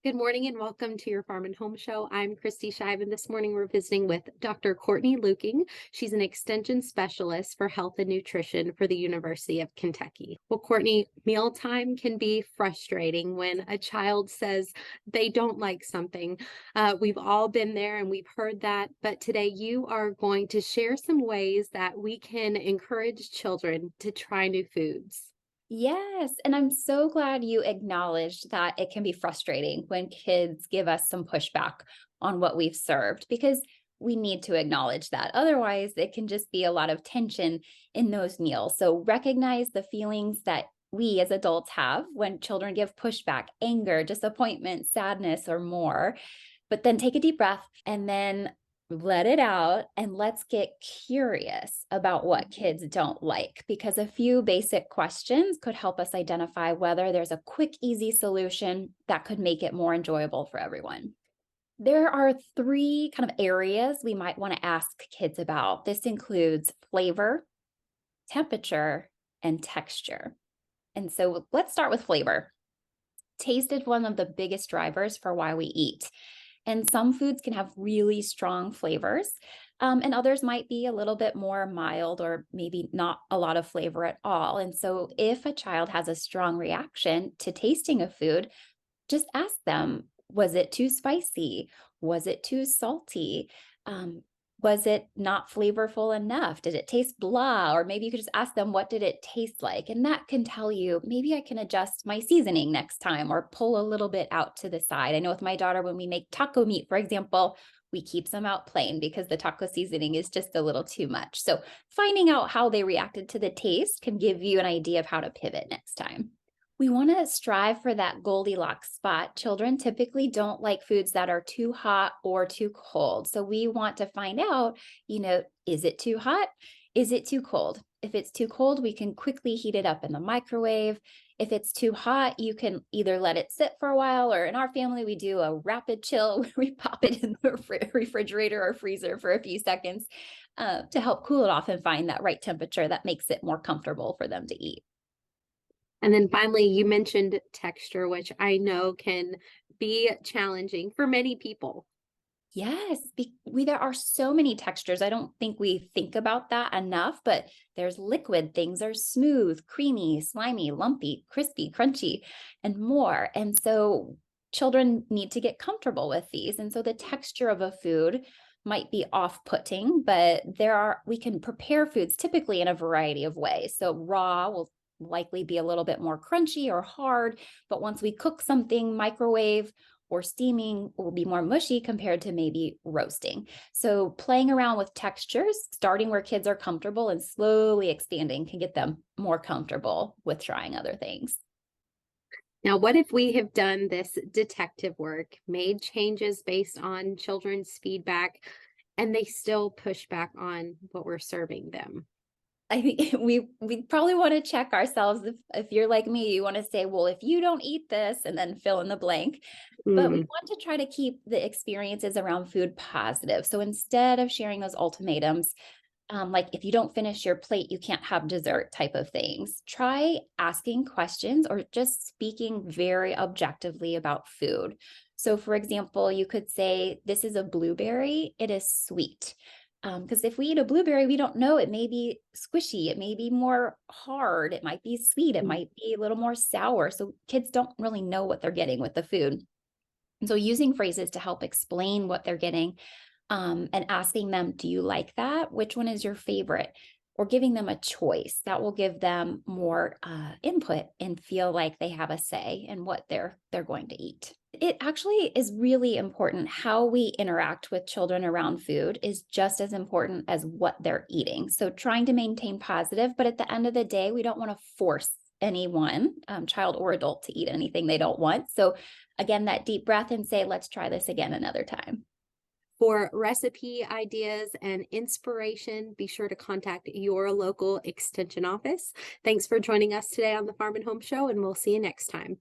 Good morning and welcome to your Farm and Home Show. I'm Kristi Shive, and this morning we're visiting with Dr. Courtney Leuking. She's an extension specialist for health and nutrition for the University of Kentucky. Well, Courtney, mealtime can be frustrating when a child says they don't like something. We've all been there and we've heard that, but today you are going to share some ways that we can encourage children to try new foods. Yes, and I'm so glad you acknowledged that it can be frustrating when kids give us some pushback on what we've served because we need to acknowledge that. Otherwise, it can just be a lot of tension in those meals. So recognize the feelings that we as adults have when children give pushback, anger, disappointment, sadness, or more. But then take a deep breath and then let it out and let's get curious about what kids don't like, because a few basic questions could help us identify whether there's a quick, easy solution that could make it more enjoyable for everyone. There are three kind of areas we might want to ask kids about. This includes flavor, temperature, and texture. And so let's start with flavor. Taste is one of the biggest drivers for why we eat. And some foods can have really strong flavors, and others might be a little bit more mild or maybe not a lot of flavor at all. And so, if a child has a strong reaction to tasting a food, just ask them, was it too spicy? Was it too salty? Was it not flavorful enough? Did it taste blah? Or maybe you could just ask them, what did it taste like? And that can tell you, maybe I can adjust my seasoning next time or pull a little bit out to the side. I know with my daughter, when we make taco meat, for example, we keep some out plain because the taco seasoning is just a little too much. So finding out how they reacted to the taste can give you an idea of how to pivot next time. We want to strive for that Goldilocks spot. Children typically don't like foods that are too hot or too cold. So we want to find out, is it too hot? Is it too cold? If it's too cold, we can quickly heat it up in the microwave. If it's too hot, you can either let it sit for a while, or in our family, we do a rapid chill where we pop it in the refrigerator or freezer for a few seconds to help cool it off and find that right temperature that makes it more comfortable for them to eat. And then finally, you mentioned texture, which I know can be challenging for many people. Yes, there are so many textures. I don't think we think about that enough, but there's liquid, things are smooth, creamy, slimy, lumpy, crispy, crunchy, and more. And so children need to get comfortable with these. And so the texture of a food might be off-putting, but we can prepare foods typically in a variety of ways. So raw will likely be a little bit more crunchy or hard, but once we cook something, microwave or steaming will be more mushy compared to maybe roasting. So playing around with textures, starting where kids are comfortable and slowly expanding, can get them more comfortable with trying other things. Now, what if we have done this detective work, made changes based on children's feedback, and they still push back on what we're serving them? I think we probably want to check ourselves. If you're like me, you want to say, well, if you don't eat this, and then fill in the blank. But we Mm. want to try to keep the experiences around food positive. So instead of sharing those ultimatums, like if you don't finish your plate, you can't have dessert type of things, try asking questions or just speaking very objectively about food. So, for example, you could say, this is a blueberry, it is sweet. Because if we eat a blueberry, we don't know. It may be squishy, it may be more hard, it might be sweet, it might be a little more sour. So kids don't really know what they're getting with the food. And so using phrases to help explain what they're getting, and asking them, do you like that? Which one is your favorite? Or giving them a choice that will give them more input and feel like they have a say in what they're going to eat. It actually is really important. How we interact with children around food is just as important as what they're eating. So trying to maintain positive, but at the end of the day, we don't want to force anyone, child or adult, to eat anything they don't want. So again, that deep breath and say, let's try this again another time. For recipe ideas and inspiration, be sure to contact your local extension office. Thanks for joining us today on the Farm and Home Show, and we'll see you next time.